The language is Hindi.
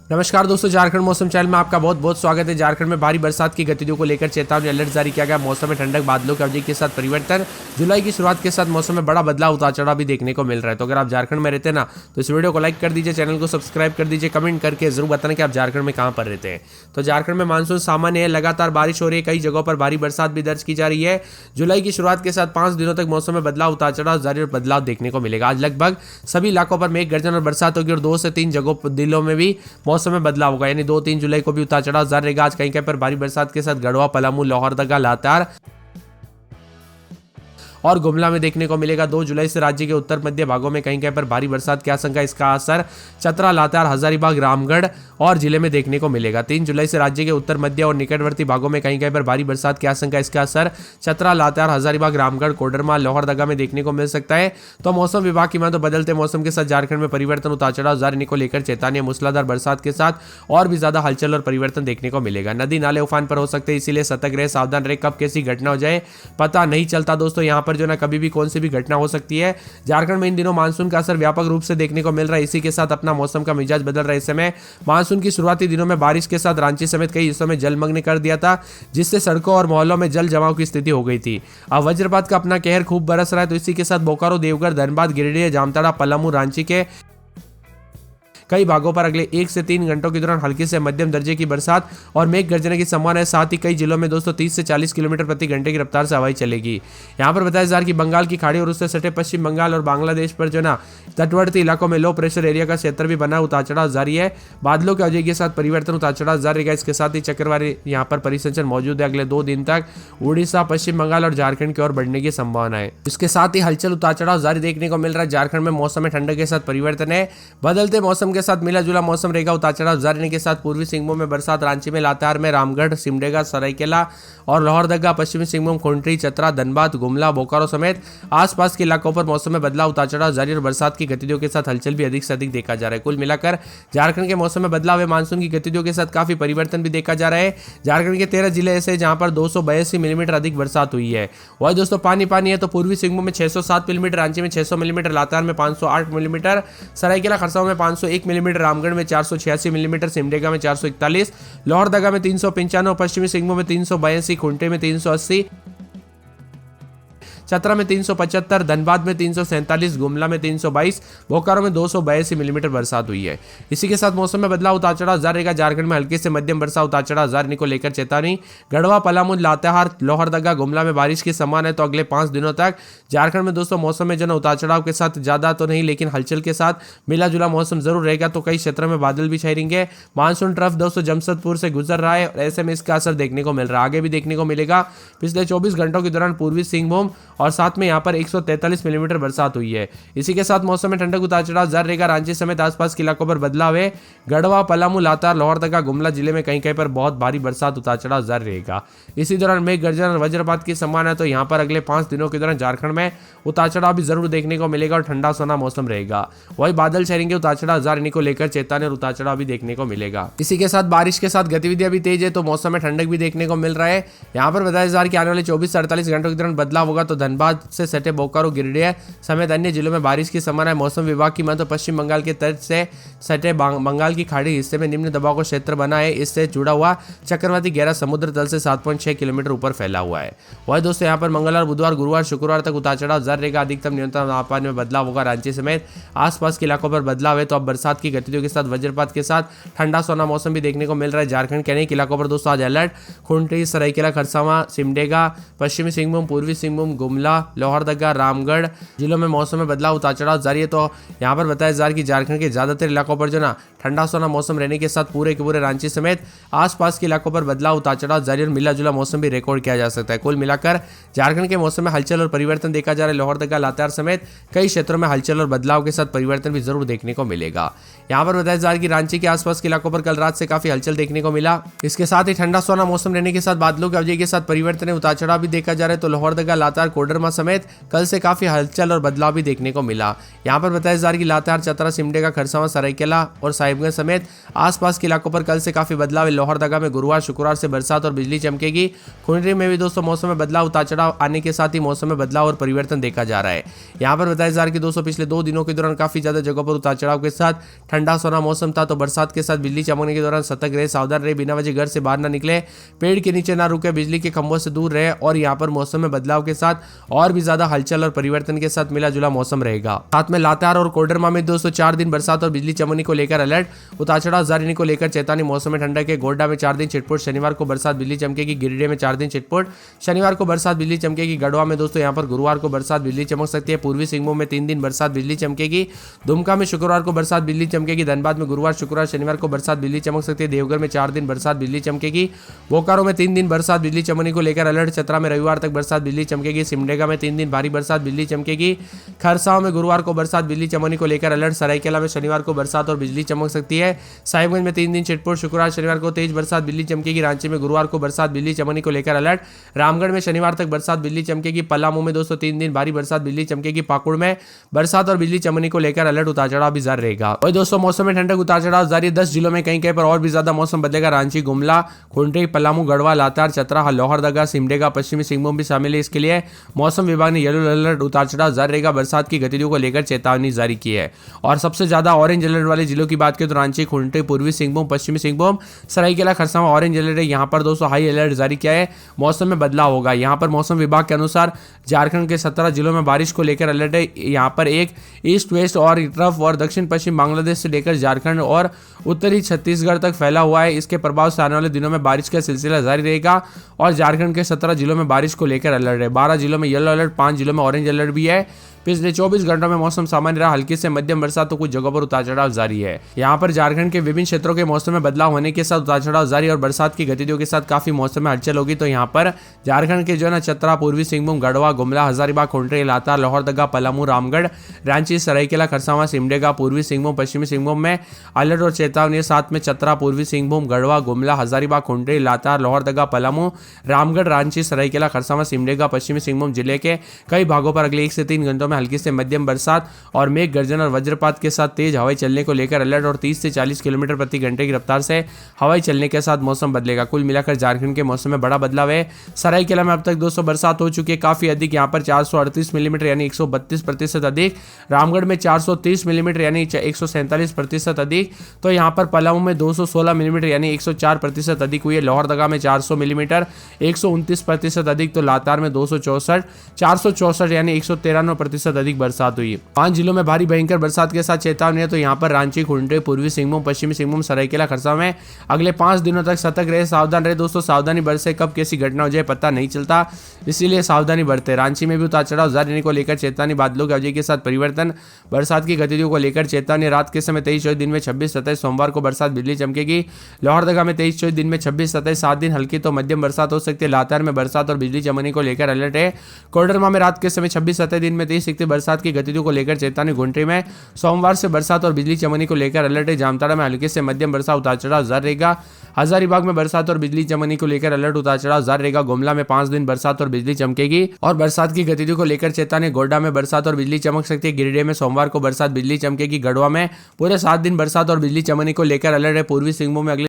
नमस्कार दोस्तों, झारखंड मौसम चैनल में आपका बहुत बहुत स्वागत है। झारखंड में भारी बरसात की गतिविधियों को लेकर चेतावनी अलर्ट जारी किया गया। मौसम में ठंडक, बादलों की अवधि के साथ परिवर्तन, जुलाई की शुरुआत के साथ मौसम में बड़ा बदलाव, उतार चढ़ाव भी देखने को मिल रहा है। तो अगर आप झारखंड में रहते हैं ना, तो इस वीडियो को लाइक कर दीजिए, चैनल को सब्सक्राइब कर दीजिए, कमेंट करके जरूर बताना कि आप झारखंड में कहाँ पर रहते हैं। तो झारखंड में मानसून सामान्य है, लगातार बारिश हो रही है, कई जगहों पर भारी बरसात भी दर्ज की जा रही है। जुलाई की शुरुआत के साथ 5 दिनों तक मौसम में बदलाव, उतार चढ़ाव जारी और बदलाव देखने को मिलेगा। आज लगभग सभी इलाकों पर मेघ गर्जन और बरसात होगी और 2 से 3 जगहों दिनों में भी मौसम में बदलाव होगा, यानी 2-3 जुलाई को भी उतार चढ़ाव जारी रहेगा। आज कहीं कहीं पर भारी बरसात के साथ गढ़वा, पलामू, लोहरदगा, लातेहार और गुमला में देखने को मिलेगा। 2 जुलाई से राज्य के उत्तर मध्य भागों में कहीं कहीं पर भारी बरसात की आशंका, इसका असर चतरा, लातेहार, हजारीबाग, रामगढ़ और जिले में देखने को मिलेगा। 3 जुलाई से राज्य के उत्तर मध्य और निकटवर्ती भागों में कहीं कहीं पर भारी बरसात की आशंका, इसका असर चतरा, लातेहार, हजारीबाग, रामगढ़, कोडरमा, लोहरदगा में देखने को मिल सकता है। तो मौसम विभाग की माने तो बदलते मौसम के साथ झारखंड में परिवर्तन, उतार चढ़ाव जारी को लेकर चेतावनी, मूसलाधार बरसात के साथ और भी ज्यादा हलचल और परिवर्तन देखने को मिलेगा। नदी नाले उफान पर हो सकते हैं, इसीलिए सतर्क रहे, सावधान रहे। कब कैसी घटना हो जाए पता नहीं चलता दोस्तों। यहाँ पर जो ना कभी भी से भी घटना हो सकती है। झारखंड में इन दिनों मानसून का असर व्यापक रूप से देखने को मिल रहा है। इसी के साथ अपना मौसम का मिजाज बदल रहा है। इस समय मानसून की शुरुआती दिनों में बारिश के साथ रांची समेत कई हिस्सों में जलमग्न कर दिया था, जिससे सड़कों और मोहल्लों में जल जमाव की स्थिति हो गई थी। अब वज्रपात का अपना कहर खूब बरस रहा है। तो इसी के साथ बोकारो, देवघर, धनबाद, गिरिडीह, जामताड़ा, पलामू, रांची के कई भागों पर अगले 1 से 3 घंटों के दौरान हल्की से मध्यम दर्जे की बरसात और मेघ गर्जन की संभावना है। साथ ही कई जिलों में दोस्तों 30 से 40 किलोमीटर प्रति घंटे की रफ्तार से हवाई चलेगी। यहाँ पर बताया जा रहा है कि बंगाल की खाड़ी और उससे सटे पश्चिम बंगाल और बांग्लादेश पर जो ना तटवर्ती इलाकों में लो प्रेशर एरिया का क्षेत्र भी बना, उतार चढ़ाव जारी है। बादलों की अवधि के साथ परिवर्तन, उतार चढ़ाव जारी रहेगा। इसके साथ ही चक्रवाती यहाँ पर परिसंचरण मौजूद है। अगले 2 दिन तक उड़ीसा, पश्चिम बंगाल और झारखंड की ओर बढ़ने की संभावना है। इसके साथ ही हलचल, उतार चढ़ाव जारी देखने को मिल रहा है। झारखंड में मौसम में ठंडक के साथ परिवर्तन है। बदलते मौसम के साथ मिला जुला मौसम रहेगा। उतार चढ़ाव जारी रहने के साथ पूर्वी सिंहभूम में बरसात, रांची में, लातेहार में, रामगढ़, सिमडेगा, सरायकेला और लोहरदगा, पश्चिमी सिंहभूम, खुंटी, चतरा, धनबाद, गुमला, बोकारो समेत आसपास के इलाकों पर मौसम में बदलाव, उतार चढ़ाव जारी और बरसात की गतिविधियों के साथ हलचल भी अधिक से अधिक देखा जा रहा है। कुल मिलाकर झारखंड के मौसम में बदलाव है। मानसून की गतिविधियों के साथ काफी परिवर्तन भी देखा जा रहा है। झारखंड के 13 जिले ऐसे जहां पर 282 मिलीमीटर अधिक बरसात हुई है। वही दोस्तों पानी पानी है। तो पूर्वी सिंहभूम में 607 मिलीमीटर, रांची में 600 मिलीमीटर, लातेहार में 508 मिलीमीटर, सरायकेला खरसावां में 501 मिलीमीटर, रामगढ़ में 486 मिलीमीटर, सिमडेगा में 441, लोहरदगा में 395, पश्चिमी सिंहभूम में 382, खुंटे में 380, चतरा में 375, धनबाद में 347, गुमला में 322, बोकारो में 282 मिलीमीटर बरसात हुई है। इसी के साथ मौसम में बदलाव, उतार चढ़ाव जारी रहेगा। झारखंड में हल्के से मध्यम वर्षा, उतार चढ़ाव जारी को लेकर चेतावनी। गढ़वा, पलामू, लातेहार, लोहरदगा, गुमला में बारिश की संभावना है। तो अगले 5 दिनों तक झारखंड में दोस्तों मौसम में जो ना उतार चढ़ाव के साथ ज्यादा तो नहीं, लेकिन हलचल के साथ मिला जुला मौसम जरूर रहेगा। तो कई क्षेत्रों में बादल भी छाए रहेंगे। मानसून ट्रफ दोस्तों जमशेदपुर से गुजर रहा है और ऐसे में इसका असर देखने को मिल रहा है, आगे भी देखने को मिलेगा। पिछले 24 घंटों के दौरान पूर्वी सिंहभूम और साथ में यहाँ पर 143 मिलीमीटर बरसात हुई है। इसी के साथ मौसम में ठंडक, उतार चढ़ाव जारी रहेगा। रांची समेत आसपास के इलाकों पर बदलाव है। गढ़वा, पलामू, लातेहार, लोहरदगा, गुमला जिले में कहीं कहीं पर बहुत भारी बरसात, उतार चढ़ाव जारी रहेगा। इसी दौरान मेघ गर्जन और वज्रपात की संभावना है। तो यहाँ पर अगले 5 दिनों के दौरान झारखंड में उतार चढ़ाव भी जरूर देखने को मिलेगा और ठंडा सोना मौसम रहेगा। वही बादल छाएंगे, उतार चढ़ाव जारी को लेकर चेतावनी और उतार चढ़ाव भी देखने को मिलेगा। इसी के साथ बारिश के साथ गतिविधियां भी तेज है। तो मौसम में ठंडक भी देखने को मिल रहा है। यहाँ पर बताया जा रहा है कि आने वाले 24 से 48 घंटों के दौरान बदलाव होगा। तो धनबाद से सटे बोकारो, गिरिडीह समेत अन्य जिलों में बारिश की संभावना है। मौसम विभाग की माने तो पश्चिम बंगाल के तट से सटे बंगाल की खाड़ी हिस्से में निम्न दबाव का क्षेत्र बना है। इससे जुड़ा हुआ चक्रवाती गहरा समुद्र तल से 7.6 किलोमीटर ऊपर फैला हुआ है। वही दोस्तों यहाँ पर मंगलवार, बुधवार, गुरुवार, शुक्रवार तक उतार चढ़ाव जारी रहेगा। अधिकतम न्यूनतम तापमान में बदलाव होगा। रांची समेत आसपास के इलाकों पर बदलाव है। तो अब बरसात की गतिविधियों के साथ वज्रपात के साथ ठंडा सोना मौसम भी देखने को मिल रहा है। झारखंड के अनेक इलाकों पर दोस्तों आज अलर्ट। खुंटी, सरायकेला खरसावां, सिमडेगा, पश्चिमी सिंहभूम, पूर्वी सिंहभूम, गुमला, लोहरदगा, रामगढ़ जिलों में मौसम में बदलाव, उतार चढ़ाव जारी है। तो यहाँ पर बताया जा रहा है कि झारखंड के ज्यादातर इलाकों पर जो ना ठंडा सोना मौसम रहने के साथ पूरे के पूरे रांची समेत आसपास के इलाकों पर बदलाव, उतार चढ़ाव जारी और मिला जुला मौसम भी रिकॉर्ड किया जा सकता है। कुल मिलाकर झारखंड के मौसम में हलचल और परिवर्तन देखा जा रहा है। लोहरदगा, लातेहार समेत कई क्षेत्रों में हलचल और बदलाव के साथ परिवर्तन भी जरूर देखने को मिलेगा। यहाँ पर बताया जा रहा है कि रांची के आसपास के इलाकों पर कल रात से काफी हलचल देखने को मिला। इसके साथ ही ठंडा सोना मौसम रहने के साथ बादलों की अवधि के साथ परिवर्तन, उतार चढ़ाव भी देखा जा रहा है। तो लोहरदगा, लातेहार, कोडरमा समेत कल से काफी हलचल और बदलाव भी देखने को मिला। यहाँ पर बताया जा रहा है कि लातेहार, चतरा, सिमडेगा, खरसावां, सरायकेला और साहिबगंज समेत आसपास के इलाकों पर कल से काफी बदलाव है। लोहरदगा में गुरुवार शुक्रवार से बरसात और बिजली चमकेगी। खुंडरी में भी दोस्तों मौसम में बदलाव, उतार चढ़ाव आने के साथ ही मौसम में बदलाव और परिवर्तन देखा जा रहा है। यहाँ पर बताया जा रहा है कि दोस्तों पिछले 2 दिनों के दौरान काफी ज्यादा जगहों पर उतार चढ़ाव के साथ ठंडा सोना मौसम था, तो बरसात के साथ बिजली चमकने के दौरान सतर्क रहे, सावधान रहे, बिना वजह घर से बाहर न निकले, पेड़ के नीचे ना रुके, बिजली के खंभों से दूर रहे। और यहाँ पर मौसम में बदलाव के साथ और भी ज्यादा हलचल और परिवर्तन के साथ मिला जुला मौसम रहेगा। साथ में लातेहार और कोडरमा में दोस्तों 4 दिन बरसात और बिजली चमकने को लेकर अलर्ट, उतार चढ़ाव जारी को लेकर चेतावनी। मौसम में ठंडक है। गोड्डा में 4 दिन छिटपुट, शनिवार को बरसात बिजली चमकेगी। गिरिडीह में 4 दिन छिटपुट, शनिवार को बरसात बिजली चमकेगी। गढ़वा में दोस्तों यहाँ पर गुरुवार को बरसात बिजली चमक सकती है। पूर्वी सिंहभूम में 3 दिन बरसात बिजली चमकेगी। दुमका में शुक्रवार को बरसात बिजली चमकेगी। धनबाद में गुरुवार शुक्रवार शनिवार को बरसात बिजली चमक सकती है। देवघर में 4 दिन बरसात बिजली चमकेगी। बोकारो में 3 दिन बरसात बिजली चमकने को लेकर अलर्ट। चतरा में रविवार तक बरसात बिजली चमकेगी। सिमडेगा में 3 दिन भारी बरसात बिजली चमकेगी। खरसावां में गुरुवार को बरसात बिजली चमकने को लेकर अलर्ट। सरायकेला में शनिवार को बरसात और बिजली चमक सकती है। साहिबगंज में 3 दिन छिटपुट, शुक्रवार शनिवार को तेज बरसात बिजली चमकेगी। रांची में गुरुवार को बरसात बिजली चमकने को लेकर अलर्ट। रामगढ़ में शनिवार तक बरसात बिजली चमकेगी। पलामू में दोस्तों 3 दिन भारी बरसात बिजली चमकेगी। पाकुड़ में बरसात और बिजली चमकने को लेकर अलर्ट, उतार चढ़ाव भी जारी रहेगा। और दोस्तों मौसम में ठंडक, उतार चढ़ाव जारी। 10 जिलों में कहीं पर और भी ज्यादा मौसम बदलेगा। रांची, गुमला, खुंटी, पलामू, गढ़वा, लातेहार, चतरा, लोहरदगा, सिमडेगा, पश्चिमी सिंहभूम भी शामिल है। इसके लिए मौसम विभाग ने येलो अलर्ट, उतार चढ़ाव जारी रहेगा, बरसात की गतिविधियों को लेकर चेतावनी जारी की है। और सबसे ज्यादा ऑरेंज अलर्ट वाले जिलों की बात करें तो रांची, खुंटी, पूर्वी सिंहभूम, पश्चिमी सिंहभूम, सरायकेला, खरसावां ऑरेंज अलर्ट है। यहाँ पर दोस्तों हाई अलर्ट जारी किया है। मौसम में बदलाव होगा। यहाँ पर मौसम विभाग के अनुसार झारखंड के 17 जिलों में बारिश को लेकर अलर्ट है। यहाँ पर एक ईस्ट वेस्ट और ट्रफ और दक्षिण पश्चिम बांग्लादेश से लेकर झारखंड और उत्तरी छत्तीसगढ़ तक फैला हुआ है। इसके प्रभाव से आने वाले दिनों में बारिश का सिलसिला जारी रहेगा। और झारखंड के 17 जिलों में बारिश को लेकर अलर्ट है। 12 जिलों में येलो अलर्ट, 5 जिलों में ऑरेंज अलर्ट भी है। पिछले 24 घंटों में मौसम सामान्य रहा। हल्की से मध्यम बरसात तो कुछ जगहों पर उतार चढ़ाव जारी है। यहाँ पर झारखंड के विभिन्न क्षेत्रों के मौसम में बदलाव होने के साथ उतार चढ़ाव जारी और बरसात की गतिविधियों के साथ काफी मौसम में हलचल होगी। तो यहाँ पर झारखंड के जो है ना चतरा, पूर्वी सिंहभूम, गढ़वा, गुमला, हजारीबाग, खुंटी, लातेहार, लोहरदगा, पलामू, रामगढ़, रांची, सरायकेला, खरसावां, सिमडेगा, पूर्वी सिंहभूम, पश्चिमी सिंहभूम में अलर्ट और चेतावनी। साथ में चतरा, पूर्वी सिंहभूम, गढ़वा, गुमला, हजारीबाग, खुंटी, लातेहार, लोहरदगा, पलामू, रामगढ़, रांची, सरायकेला, खरसावां, सिमडेगा, पश्चिमी सिंहभूम जिले के कई भागों पर अगले 1 से 3 घंटों में हल्की से मध्यम बरसात और मेघ गर्जन और वज्रपात के साथ तेज हवाएं चलने को लेकर अलर्ट। और 30 से 40 किलोमीटर प्रति घंटे की रफ्तार से हवाएं चलने के साथ मौसम बदलेगा। कुल मिलाकर झारखंड के मौसम में बड़ा बदलाव है। सरायकेला में अब तक 200 बरसात हो चुकी है, काफी अधिक। यहाँ पर 438 मिलीमीटर यानी 132% अधिक। रामगढ़ में 430 मिलीमीटर यानी 147% अधिक। तो यहाँ पर पलामू में 216 मिलीमीटर यानी 104% अधिक हुई है। लोहरदगा में 400 मिलीमीटर 129% अधिक। तो लातेहार में 464 यानी 193% अधिक बरसात हुई। 5 जिलों में भारी भयंकर बरसात के साथ चेतावनी है। तो यहाँ पर रांची, खुंटी, पूर्वी सिंहभूम, पश्चिमी सिंहभूम, सरायकेला, खरसावां में अगले 5 दिनों तक सतर्क रहे, सावधान रहे। दोस्तों सावधानी बरसे, कब कैसी घटना हो जाए पता नहीं चलता, इसीलिए सावधानी बरते। रांची में भी उतार चढ़ाव जारी रहने को लेकर चेतावनी। बादलों की अवधि के साथ परिवर्तन, बरसात की गतिविधियों को लेकर चेतावनी। रात के समय 23-24 दिन में 26-27 सोमवार को बरसात बिजली चमकेगी। लोहरदगा में 23-24 दिन में 26-27 7 दिन हल्की तो मध्यम बरसात हो सकती है। लातेहार में बरसात और बिजली चमकने को लेकर अलर्ट है। कोडरमा में रात के समय 26-27 दिन में 23 बरसात की गतिविधियों को लेकर चेतावनी। गुंटी में सोमवार से बरसात और बिजली चमकने को लेकर अलर्ट है। जामताड़ा में हल्के से मध्यम बरसात, उतार चढ़ाव जारी रहेगा। हजारीबाग में बरसात और बिजली चमकने को लेकर अलर्ट, उतार चढ़ाव जारी रहेगा। गुमला में 5 दिन बरसात और बिजली चमकेगी और बरसात की गतिविधियों को लेकर चेतावनी। गोड्डा में बरसात और बिजली चमक सकती है। गिरिडीह में सोमवार को बरसात बिजली चमकेगी। गढ़वा में पूरे 7 दिन बरसात और बिजली चमकने को लेकर अलर्ट है। पूर्वी सिंहभूम में अगले